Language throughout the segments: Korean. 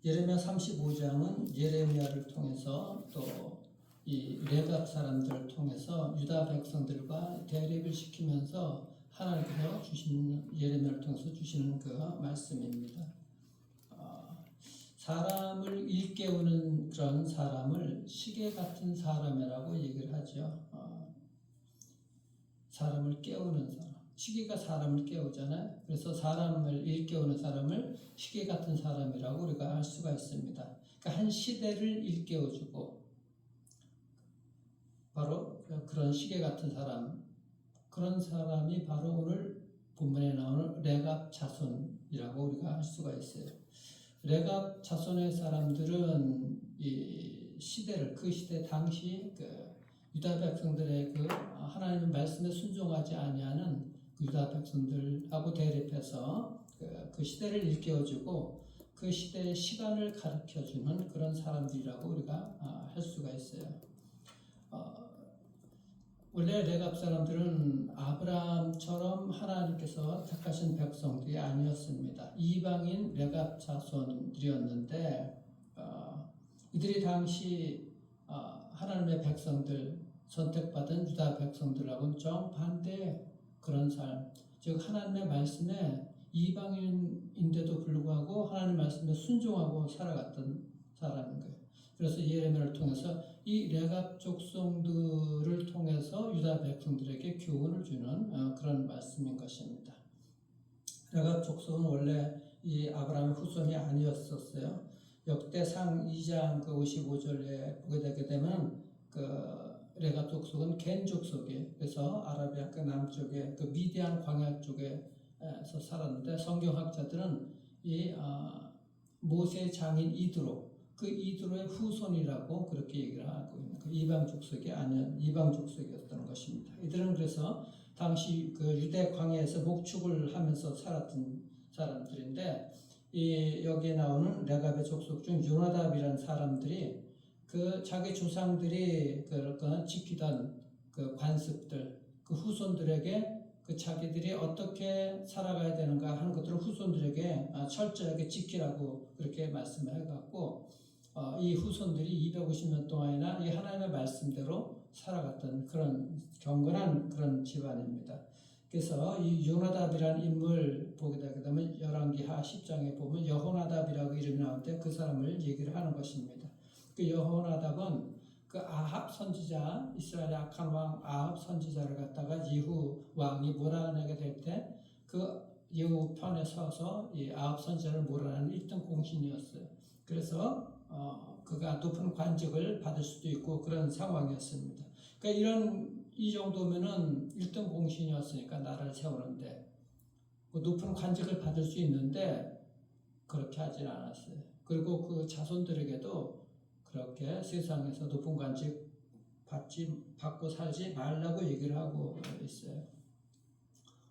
예레미야 35장은 예레미야를 통해서 또 이 레갑 사람들을 통해서 유다 백성들과 대립을 시키면서 하나님께서 주시는 예레미야를 통해서 주시는 그 말씀입니다. 사람을 일깨우는 그런 사람을 시계 같은 사람이라고 얘기를 하죠. 사람을 깨우는 사람. 시계가 사람을 깨우잖아요. 그래서 사람을 일깨우는 사람을 시계 같은 사람이라고 우리가 할 수가 있습니다. 그러니까 한 시대를 일깨워주고 바로 그런 시계 같은 사람, 그런 사람이 바로 오늘 본문에 나오는 레갑 자손이라고 우리가 할 수가 있어요. 레갑 자손의 사람들은 이 시대를, 그 시대 당시 그 유다 백성들의 그 하나님의 말씀에 순종하지 아니하는 유다 백성들하고 대립해서 그 시대를 일깨워주고 그 시대의 시간을 가르쳐주는 그런 사람들이라고 우리가 할 수가 있어요. 원래 레갑 사람들은 아브라함처럼 하나님께서 택하신 백성들이 아니었습니다. 이방인 레갑 자손들이었는데 이들이 당시 하나님의 백성들, 선택받은 유다 백성들하고는 정반대 그런 삶, 즉 하나님의 말씀에 이방인인데도 불구하고 하나님의 말씀에 순종하고 살아갔던 사람인 거예요. 그래서 예레미야를 통해서 이 레갑 족속들을 통해서 유다 백성들에게 교훈을 주는 그런 말씀인 것입니다. 레갑 족속은 원래 이 아브라함의 후손이 아니었었어요. 역대상 2장 그 55절에 보게 되게 되면 그 레갑 족속은 겐 족속이에요. 그래서 아라비아 그 남쪽에 그 미디안 광야 쪽에서 살았는데 성경학자들은 이 모세 장인 이드로, 그 이드로의 후손이라고 그렇게 얘기를 하고 있는 그 이방 족속이 아니었 이방 족속이었던 것입니다. 이들은 그래서 당시 그 유대 광야에서 목축을 하면서 살았던 사람들인데 여기에 나오는 레갑의 족속 중 요나답이라는 사람들이 그 자기 조상들이 그 지키던 그 관습들, 그 후손들에게 그 자기들이 어떻게 살아가야 되는가 하는 것들을 후손들에게 철저하게 지키라고 그렇게 말씀을 해갖고 이 후손들이 250년 동안이나 이 하나님의 말씀대로 살아갔던 그런 경건한 그런 집안입니다. 그래서 이 요나답이라는 인물 보게 되게 되면 열왕기하 10장에 보면 여호나답이라고 이름이 나오는데 그 사람을 얘기를 하는 것입니다. 그 여호나답은 그 아합 선지자, 이스라엘의 악한 왕 아합 선지자를 갖다가 예후 왕이 몰아내게 될 때 그 예후 편에 서서 이 아합 선지자를 몰아내는 1등 공신이었어요. 그래서 그가 높은 관직을 받을 수도 있고 그런 상황이었습니다. 그러니까 이 정도면은 1등 공신이었으니까 나라를 세우는데 그 높은 관직을 받을 수 있는데 그렇게 하진 않았어요. 그리고 그 자손들에게도 그렇게 세상에서 높은 관직 받고 살지 말라고 얘기를 하고 있어요.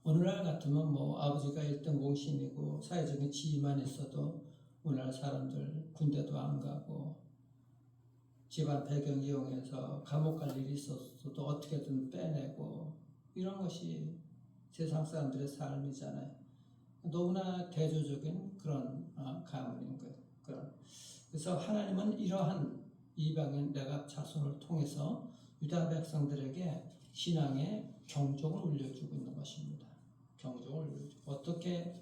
오늘날 같으면 뭐 아버지가 1등 공신이고 사회적인 지위만 있어도 오늘날 사람들 군대도 안 가고 집안 배경 이용해서 감옥 갈 일이 있었어도 어떻게든 빼내고 이런 것이 세상 사람들의 삶이잖아요. 너무나 대조적인 그런 가문인 거예요. 그래서 하나님은 이러한 이방인 레갑 자손을 통해서 유다 백성들에게 신앙의 경종을 울려주고 있는 것입니다. 경종을 울려주고 어떻게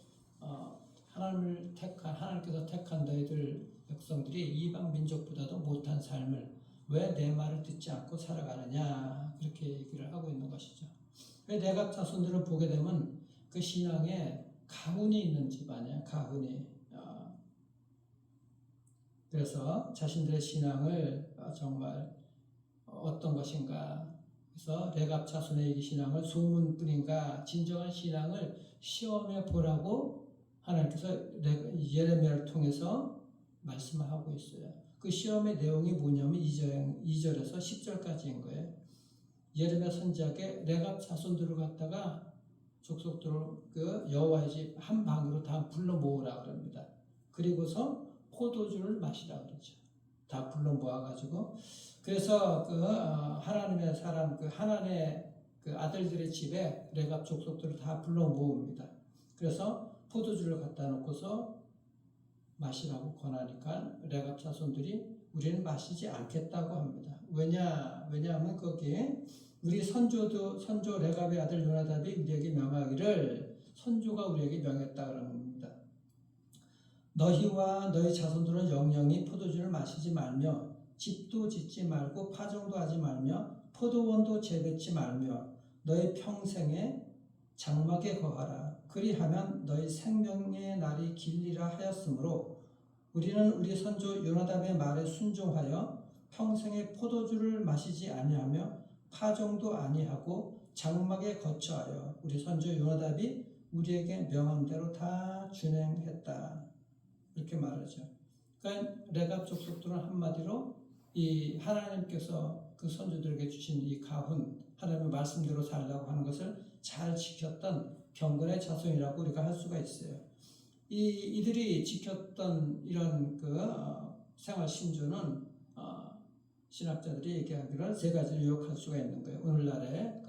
하나님께서 택한 너희들 백성들이 이방 민족보다도 못한 삶을 왜 내 말을 듣지 않고 살아가느냐 그렇게 얘기를 하고 있는 것이죠. 레갑 자손들을 보게 되면 그 신앙에 가훈이 있는 집안이야. 가훈이. 그래서 자신들의 신앙을 정말 어떤 것인가, 그래서 레갑 자손의 신앙을 소문뿐인가 진정한 신앙을 시험해 보라고 하나님께서 예레미야를 통해서 말씀을 하고 있어요. 그 시험의 내용이 뭐냐면 2절에서 10절까지인 거예요. 예레미야 선지자에게 레갑 자손들을 갖다가 족속들을 그 여호와의 집 한 방으로 다 불러 모으라 그럽니다. 그리고서 포도주를 마시라 그러죠. 다 불러 모아가지고 그래서 그 하나님의 사람 그 하나님의 그 아들들의 집에 레갑 족속들을 다 불러 모읍니다. 그래서 포도주를 갖다 놓고서 마시라고 권하니까 레갑 자손들이 우리는 마시지 않겠다고 합니다. 왜냐하면 거기에 우리 선조 레갑의 아들 요나답이 우리에게 명하기를 선조가 우리에게 명했다 그런 겁니다. 너희와 너희 자손들은 영영이 포도주를 마시지 말며 집도 짓지 말고 파종도 하지 말며 포도원도 재배치 말며 너희 평생에 장막에 거하라. 그리하면 너희 생명의 날이 길리라 하였으므로 우리는 우리 선조 요나답의 말에 순종하여 평생에 포도주를 마시지 아니하며 파종도 아니하고 장막에 거처하여 우리 선조 요나답이 우리에게 명한 대로 다 준행했다. 이렇게 말하죠. 그러니까 레갑 족속들은 한마디로 이 하나님께서 그 선조들에게 주신 이 가훈, 하나님의 말씀대로 살라고 하는 것을 잘 지켰던 경건의 자손이라고 우리가 할 수가 있어요. 이들이 지켰던 이런 생활 신조는 신학자들이 얘기하기를 세 가지를 요약할 수가 있는 거예요. 오늘날에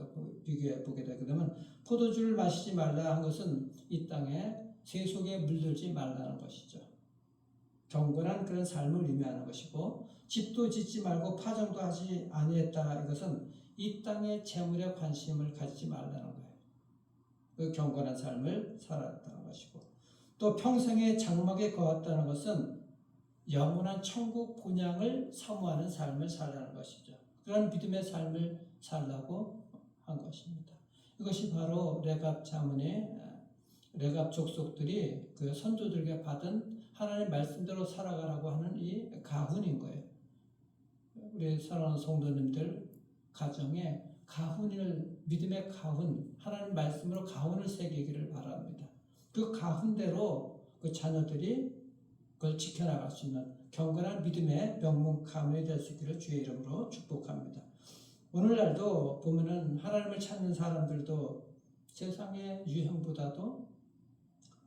비교해 보게 되게 되면 포도주를 마시지 말라 한 것은 이 땅에 세속에 물들지 말라는 것이죠. 경건한 그런 삶을 의미하는 것이고, 집도 짓지 말고 파종도 하지 아니했다 이것은 이 땅의 재물에 관심을 가지지 말라는 거예요. 그 경건한 삶을 살았다는 것이고, 또 평생에 장막에 거했다는 것은 영원한 천국 본향을 사모하는 삶을 살라는 것이죠. 그런 믿음의 삶을 살라고 한 것입니다. 이것이 바로 레갑 자문의 레갑 족속들이 그 선조들에게 받은 하나님의 말씀대로 살아가라고 하는 이 가훈인 거예요. 우리 사랑하는 성도님들 가정에 가훈을, 믿음의 가훈, 하나님 말씀으로 가훈을 새기기를 바랍니다. 그 가훈대로 그 자녀들이 그걸 지켜나갈 수 있는 경건한 믿음의 명문 가문이 될 수 있기를 주의 이름으로 축복합니다. 오늘날도 보면은 하나님을 찾는 사람들도 세상의 유행보다도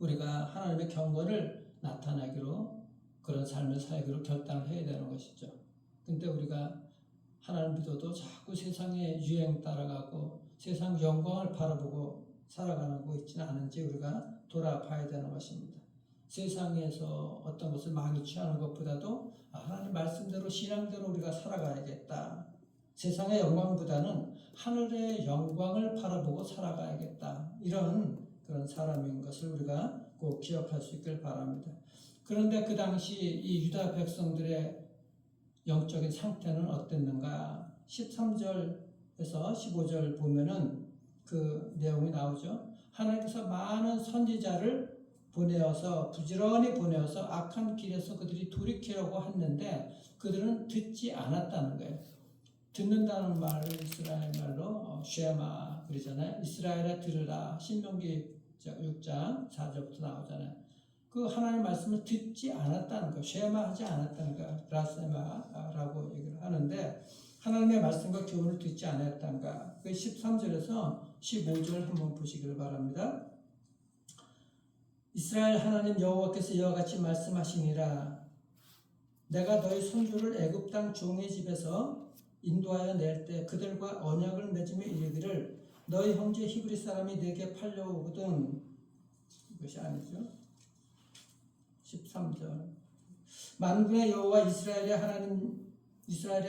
우리가 하나님의 경건을 나타내기로 그런 삶을 살기로 결단을 해야 되는 것이죠. 근데 우리가 하나님 믿어도 자꾸 세상의 유행 따라가고 세상 영광을 바라보고 살아가는 거 있지는 않은지 우리가 돌아봐야 되는 것입니다. 세상에서 어떤 것을 많이 취하는 것보다도 하나님 말씀대로 신앙대로 우리가 살아가야겠다. 세상의 영광보다는 하늘의 영광을 바라보고 살아가야겠다. 이런 그런 사람인 것을 우리가 꼭 기억할 수 있길 바랍니다. 그런데 그 당시 이 유다 백성들의 영적인 상태는 어땠는가? 13절에서 15절 보면은 그 내용이 나오죠. 하나님께서 많은 선지자를 부지런히 보내어서 악한 길에서 그들이 돌이키려고 했는데 그들은 듣지 않았다는 거예요. 듣는다는 말을 이스라엘 말로 쉐마 그러잖아요. 이스라엘에 들으라. 신명기 6장 4절부터 나오잖아요. 그 하나님의 말씀을 듣지 않았다는 거, 쉐마하지 않았다는 거, 라세마라고 얘기를 하는데 하나님의 말씀과 교훈을 듣지 않았다는가. 그 13절에서 15절 한번 보시기를 바랍니다. 이스라엘 하나님 여호와께서 이와 같이 말씀하시니라. 내가 너희 손주를 애굽 땅 종의 집에서 인도하여 낼 때 그들과 언약을 맺으며 이르기를 너희 형제 히브리 사람이 내게 팔려오거든. 이것이 아니죠. 13절. 만군의 여호와 이스라엘의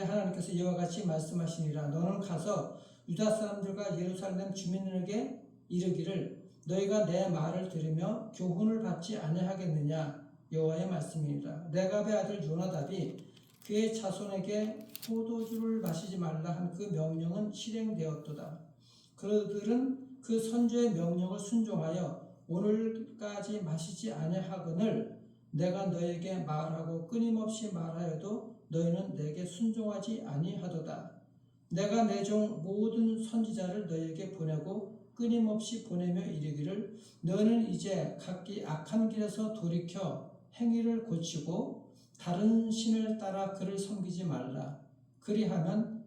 하나님께서 이와 같이 말씀하시니라. 너는 가서 유다 사람들과 예루살렘 주민에게 이르기를 너희가 내 말을 들으며 교훈을 받지 아니하겠느냐. 여호와의 말씀이니라. 레갑의 아들 요나답이 그의 자손에게 포도주를 마시지 말라 한 그 명령은 실행되었도다. 그들은 그 선조의 명령을 순종하여 오늘까지 마시지 아니하거늘 내가 너에게 말하고 끊임없이 말하여도 너희는 내게 순종하지 아니하도다. 내가 내 종 모든 선지자를 너희에게 보내고 끊임없이 보내며 이르기를 너희는 이제 각기 악한 길에서 돌이켜 행위를 고치고 다른 신을 따라 그를 섬기지 말라. 그리하면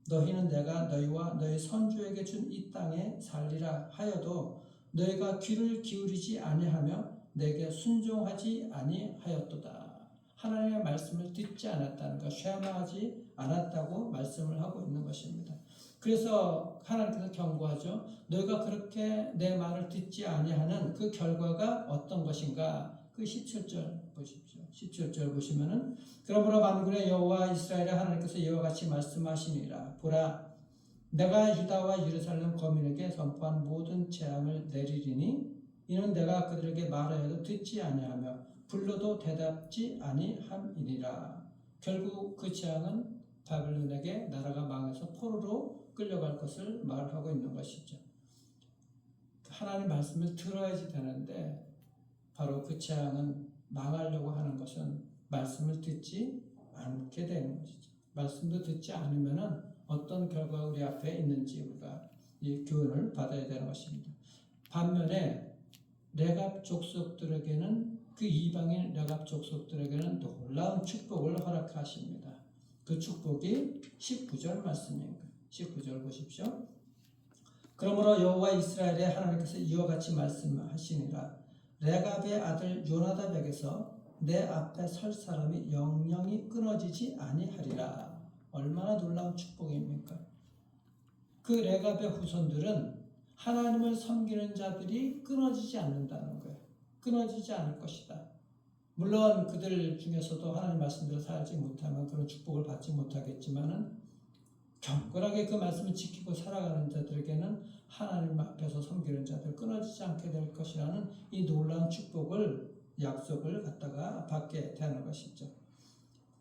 너희는 내가 너희와 너희 선조에게 준 이 땅에 살리라 하여도 너희가 귀를 기울이지 아니하며 내게 순종하지 아니하였도다. 하나님의 말씀을 듣지 않았다는 것, 쉐마하지 않았다고 말씀을 하고 있는 것입니다. 그래서 하나님께서 경고하죠. 너희가 그렇게 내 말을 듣지 아니하는 그 결과가 어떤 것인가? 그 17절 보십시오. 17절 보시면은 그러므로 만군의 여호와 이스라엘의 하나님께서 이와 같이 말씀하시니라. 보라, 내가 유다와 예루살렘 거민에게 선포한 모든 재앙을 내리리니 이는 내가 그들에게 말하여도 듣지 아니하며 불러도 대답지 아니함이니라. 결국 그 재앙은 바벨론에게 나라가 망해서 포로로 끌려갈 것을 말하고 있는 것이죠. 하나님 말씀을 들어야지 되는데 바로 그 재앙은 망하려고 하는 것은 말씀을 듣지 않게 되는 것이죠. 말씀도 듣지 않으면은 어떤 결과가 우리 앞에 있는지 우리가 이 교훈을 받아야 되는 것입니다. 반면에 레갑 족속들에게는 그 이방인 레갑 족속들에게는 놀라운 축복을 허락하십니다. 그 축복이 19절 말씀입니다. 19절 보십시오. 그러므로 여호와 이스라엘의 하나님께서 이와 같이 말씀하시니라. 레갑의 아들 요나답에게서 내 앞에 설 사람이 영영이 끊어지지 아니하리라. 얼마나 놀라운 축복입니까? 그 레갑의 후손들은 하나님을 섬기는 자들이 끊어지지 않는다는 거예요. 끊어지지 않을 것이다. 물론 그들 중에서도 하나님 말씀대로 살지 못하면 그런 축복을 받지 못하겠지만은 경건하게 그 말씀을 지키고 살아가는 자들에게는 하나님 앞에서 섬기는 자들 끊어지지 않게 될 것이라는 이 놀라운 축복을 약속을 갖다가 받게 되는 것이죠.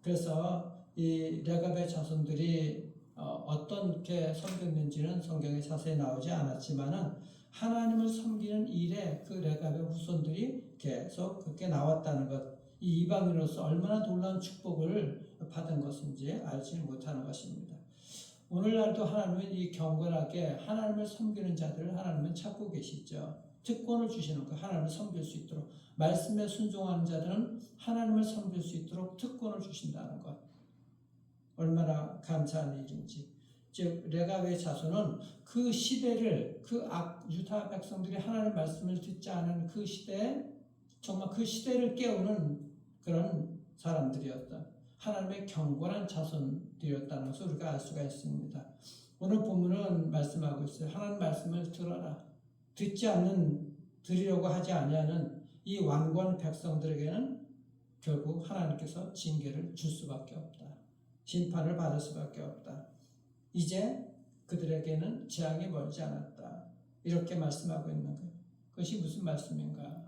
그래서 이 레갑의 자손들이 어떻게 섬겼는지는 성경에 자세히 나오지 않았지만은 하나님을 섬기는 일에 그 레갑의 후손들이 계속 그렇게 나왔다는 것, 이 이방인으로서 얼마나 놀라운 축복을 받은 것인지 알지 못하는 것입니다. 오늘날도 하나님은 이 경건하게 하나님을 섬기는 자들을 하나님은 찾고 계시죠. 특권을 주시는 거, 하나님을 섬길 수 있도록 말씀에 순종하는 자들은 하나님을 섬길 수 있도록 특권을 주신다는 것, 얼마나 감사한 일인지. 즉 레갑의 자손은 그 시대를 유다 백성들이 하나님의 말씀을 듣지 않은 그 시대에 정말 그 시대를 깨우는 그런 사람들이었다. 하나님의 경건한 자손들이었다는 것을 우리가 알 수가 있습니다. 오늘 본문은 말씀하고 있어요. 하나님 말씀을 들어라. 들으려고 하지 아니하는 이 완고한 백성들에게는 결국 하나님께서 징계를 줄 수밖에 없다. 심판을 받을 수밖에 없다. 이제 그들에게는 재앙이 멀지 않았다. 이렇게 말씀하고 있는 거예요. 그것이 무슨 말씀인가?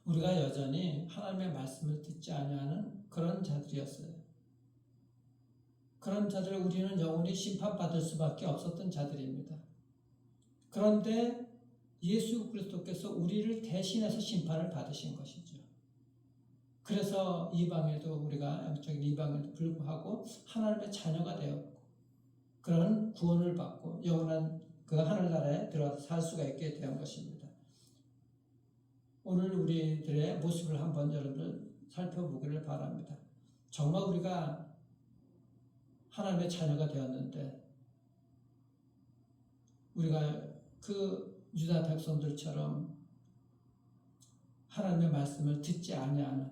우리가 여전히 하나님의 말씀을 듣지 아니하는 그런 자들이었어요. 그런 자들을 우리는 영원히 심판받을 수밖에 없었던 자들입니다. 그런데 예수 그리스도께서 우리를 대신해서 심판을 받으신 것이죠. 그래서 이방에도 우리가 영적인 이방에도 불구하고 하나님의 자녀가 되었고 그런 구원을 받고 영원한 그 하늘나라에 들어가서 살 수가 있게 된 것입니다. 오늘 우리들의 모습을 한번 여러분들 살펴보기를 바랍니다. 정말 우리가 하나님의 자녀가 되었는데 우리가 그 유다 백성들처럼 하나님의 말씀을 듣지 아니하는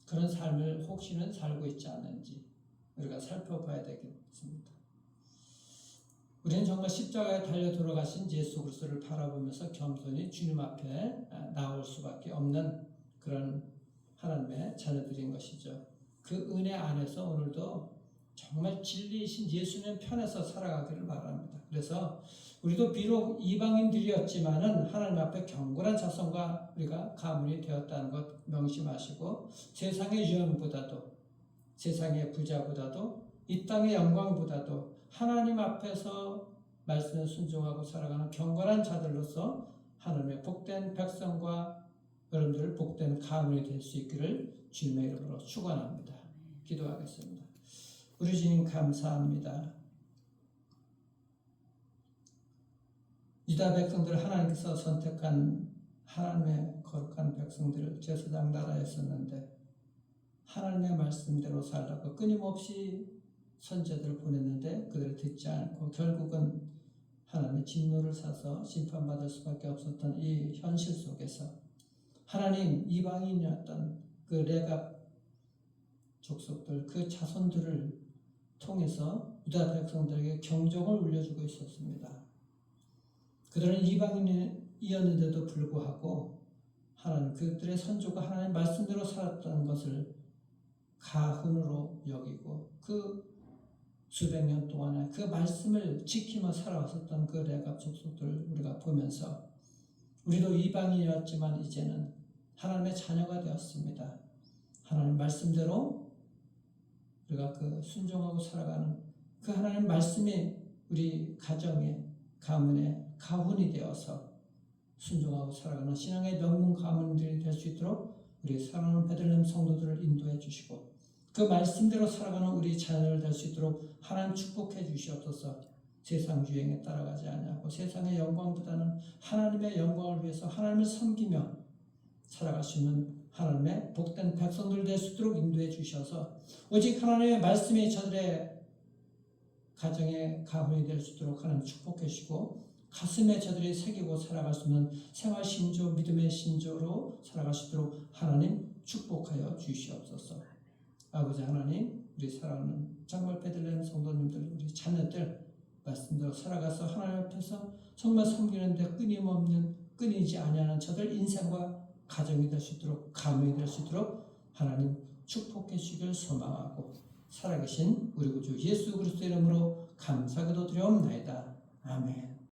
그런 삶을 혹시는 살고 있지 않는지 우리가 살펴봐야 되겠습니다. 우리는 정말 십자가에 달려 돌아가신 예수 그리스도를 바라보면서 겸손히 주님 앞에 나올 수밖에 없는 그런 하나님의 자녀들인 것이죠. 그 은혜 안에서 오늘도 정말 진리이신 예수님 편에서 살아가기를 바랍니다. 그래서 우리도 비록 이방인들이었지만은 하나님 앞에 경건한 자손과 우리가 가문이 되었다는 것 명심하시고 세상의 유형보다도 세상의 부자보다도 이 땅의 영광보다도 하나님 앞에서 말씀에 순종하고 살아가는 경건한 자들로서 하나님의 복된 백성과 여러분들 복된 가문이 될 수 있기를 주님의 이름으로 축원합니다. 기도하겠습니다. 우리 주님 감사합니다. 유다 백성들 하나님께서 선택한 하나님의 거룩한 백성들을 제사장 나라에 썼는데 하나님의 말씀대로 살라고 끊임없이 선제들을 보냈는데 그들을 듣지 않고 결국은 하나님의 진노를 사서 심판받을 수밖에 없었던 이 현실 속에서 하나님 이방인이었던 그 레갑 족속들 그 자손들을 통해서 유다 백성들에게 경종을 울려주고 있었습니다. 그들은 이방인이었는데도 불구하고 하나님 그들의 선조가 하나님 말씀대로 살았던 것을 가훈으로 여기고 그 수백 년 동안에 그 말씀을 지키며 살아왔었던 그 레갑 족속들을 우리가 보면서 우리도 이방인이었지만 이제는 하나님의 자녀가 되었습니다. 하나님 말씀대로 우리가 그 순종하고 살아가는 그 하나님 말씀이 우리 가정에 가문에 가훈이 되어서 순종하고 살아가는 신앙의 명문 가문들이 될 수 있도록 우리 사랑하는 베들레헴 성도들을 인도해 주시고 그 말씀대로 살아가는 우리 자녀를 될 수 있도록 하나님 축복해 주시옵소서. 세상 유행에 따라가지 아니하고 세상의 영광보다는 하나님의 영광을 위해서 하나님을 섬기며 살아갈 수 있는 하나님의 복된 백성들 될 수 있도록 인도해 주셔서 오직 하나님의 말씀이 저들의 가정의 가문이 될 수 있도록 하나님 축복해 주시고 가슴에 저들이 새기고 살아갈 수 있는 생활 신조, 믿음의 신조로 살아갈 수 있도록 하나님 축복하여 주시옵소서. 아버지 하나님, 우리 사랑하는 정말 베들레헴 성도님들, 우리 자녀들 말씀대로 살아가서 하나님 앞에서 정말 섬기는데 끊이지 아니하는 저들 인생과 가정이 될 수 있도록 가문이 될 수 있도록 하나님 축복해 주시길 소망하고 살아계신 우리 구주 예수 그리스도의 이름으로 감사기도 드려옵나이다. 아멘.